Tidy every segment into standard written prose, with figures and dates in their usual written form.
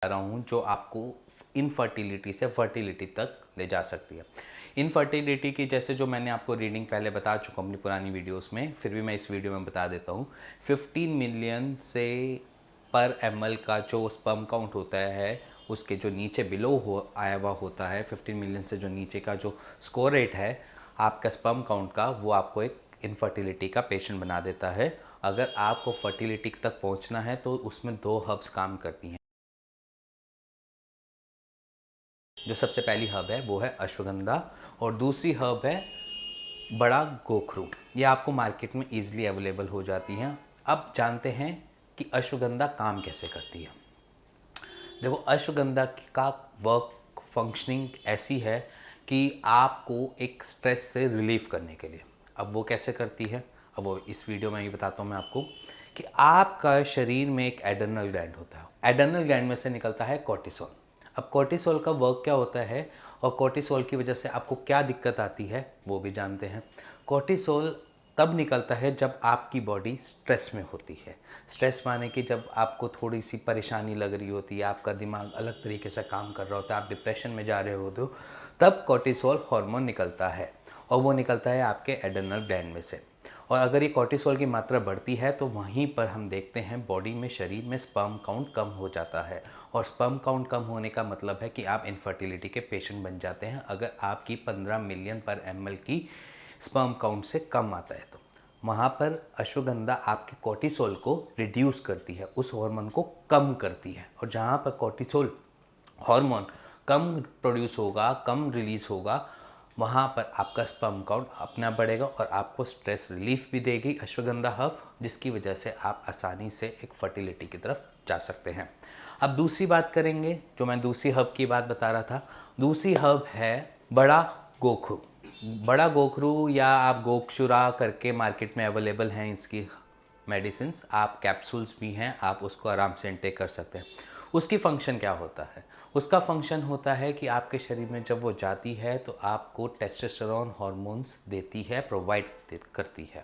रहा हूँ जो आपको इनफर्टिलिटी से फर्टिलिटी तक ले जा सकती है। इनफर्टिलिटी की जैसे जो मैंने आपको रीडिंग पहले बता चुका हूँ अपनी पुरानी वीडियोस में, फिर भी मैं इस वीडियो में बता देता हूँ। 15 मिलियन से पर ml का जो स्पर्म काउंट होता है, उसके जो नीचे बिलो हो आया हुआ होता है, 15 मिलियन से जो नीचे का जो स्कोर रेट है आपका स्पर्म काउंट का, वो आपको एक इनफर्टिलिटी का पेशेंट बना देता है। अगर आपको फर्टिलिटी तक पहुंचना है तो उसमें 2 हर्ब्स काम करती हैं। जो सबसे पहली हर्ब है वो है अश्वगंधा और दूसरी हर्ब है बड़ा गोखरू। ये आपको मार्केट में ईजिली अवेलेबल हो जाती हैं। अब जानते हैं कि अश्वगंधा काम कैसे करती है। देखो, अश्वगंधा का वर्क फंक्शनिंग ऐसी है कि आपको एक स्ट्रेस से रिलीफ करने के लिए। अब वो कैसे करती है, अब वो इस वीडियो में ही बताता हूँ मैं आपको कि आपका शरीर में एक एड्रेनल ग्लैंड होता है। एड्रेनल ग्लैंड में से निकलता है कॉर्टिसोल। अब कॉर्टिसोल का वर्क क्या होता है और कॉर्टिसोल की वजह से आपको क्या दिक्कत आती है वो भी जानते हैं। कॉर्टिसोल तब निकलता है जब आपकी बॉडी स्ट्रेस में होती है। स्ट्रेस माने कि जब आपको थोड़ी सी परेशानी लग रही होती है, आपका दिमाग अलग तरीके से काम कर रहा होता है, आप डिप्रेशन में जा रहे होते हो, तब कॉर्टिसोल हार्मोन निकलता है और वो निकलता है आपके एड्रेनल ग्लैंड में से। और अगर ये कॉर्टिसोल की मात्रा बढ़ती है तो वहीं पर हम देखते हैं बॉडी में, शरीर में स्पर्म काउंट कम हो जाता है। और स्पर्म काउंट कम होने का मतलब है कि आप इनफर्टिलिटी के पेशेंट बन जाते हैं अगर आपकी 15 मिलियन पर ml की स्पर्म काउंट से कम आता है तो। वहाँ पर अश्वगंधा आपके कॉर्टिसोल को रिड्यूस करती है, उस हार्मोन को कम करती है। और जहाँ पर कॉर्टिसोल हार्मोन कम प्रोड्यूस होगा, कम रिलीज होगा, वहाँ पर आपका स्पर्म काउंट अपना बढ़ेगा और आपको स्ट्रेस रिलीफ भी देगी अश्वगंधा हर्ब, जिसकी वजह से आप आसानी से एक फर्टिलिटी की तरफ जा सकते हैं। अब दूसरी बात करेंगे, जो मैं दूसरी हर्ब की बात बता रहा था। दूसरी हर्ब है बड़ा गोखरू। बड़ा गोखरू या आप गोक्षुरा करके मार्केट में अवेलेबल हैं इसकी मेडिसिन्स, आप कैप्सूल्स भी हैं, आप उसको आराम से इंटेक कर सकते हैं। उसकी फ़ंक्शन क्या होता है? उसका फंक्शन होता है कि आपके शरीर में जब वो जाती है तो आपको टेस्टोस्टेरोन हार्मोन्स देती है, प्रोवाइड करती है।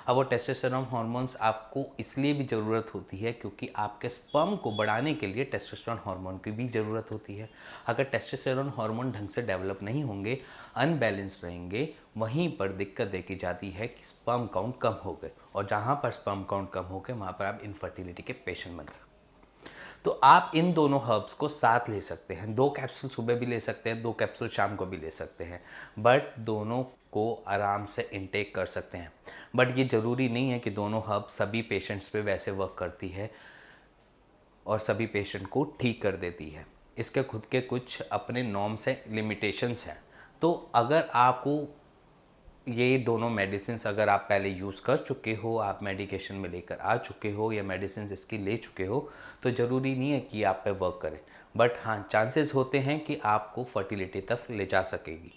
अब वो टेस्टोस्टेरोन हार्मोन्स आपको इसलिए भी ज़रूरत होती है क्योंकि आपके स्पर्म को बढ़ाने के लिए टेस्टोस्टेरोन हार्मोन की भी ज़रूरत होती है। अगर टेस्टोस्टेरोन हार्मोन ढंग से डेवलप नहीं होंगे, अनबैलेंस्ड रहेंगे, वहीं पर दिक्कत देखी जाती है कि स्पर्म काउंट कम हो गए, और जहाँ पर स्पर्म काउंट कम हो गए वहाँ पर आप इनफर्टिलिटी के पेशेंट बन गए। तो आप इन दोनों हर्ब्स को साथ ले सकते हैं। 2 कैप्सूल सुबह भी ले सकते हैं, 2 कैप्सूल शाम को भी ले सकते हैं, बट दोनों को आराम से इनटेक कर सकते हैं। बट ये ज़रूरी नहीं है कि दोनों हर्ब सभी पेशेंट्स पे वैसे वर्क करती है और सभी पेशेंट को ठीक कर देती है। इसके खुद के कुछ अपने नॉर्म्स हैं, लिमिटेशंस हैं। तो अगर आपको ये दोनों मेडिसिन्स अगर आप पहले यूज़ कर चुके हो, आप मेडिकेशन में लेकर आ चुके हो या मेडिसिन्स इसकी ले चुके हो, तो ज़रूरी नहीं है कि आप पे वर्क करें। बट हाँ, चांसेस होते हैं कि आपको फर्टिलिटी तक ले जा सकेगी।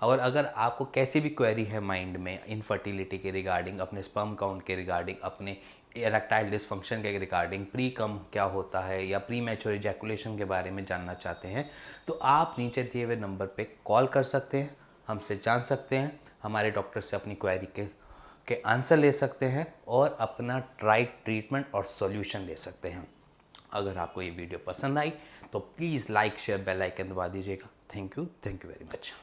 और अगर आपको कैसी भी क्वेरी है माइंड में इनफर्टिलिटी के रिगार्डिंग, अपने स्पर्म काउंट के रिगार्डिंग, अपने इरेक्टाइल डिसफंक्शन के रिगार्डिंग, प्री कम क्या होता है या प्री मैच्योर इजैकुलेशन के बारे में जानना चाहते हैं, तो आप नीचे दिए हुए नंबर पे कॉल कर सकते हैं, हमसे जान सकते हैं, हमारे डॉक्टर से अपनी क्वेरी के आंसर ले सकते हैं और अपना राइट ट्रीटमेंट और सॉल्यूशन ले सकते हैं। अगर आपको ये वीडियो पसंद आई तो please like, share, bell icon दबा दीजिएगा। Thank you very much.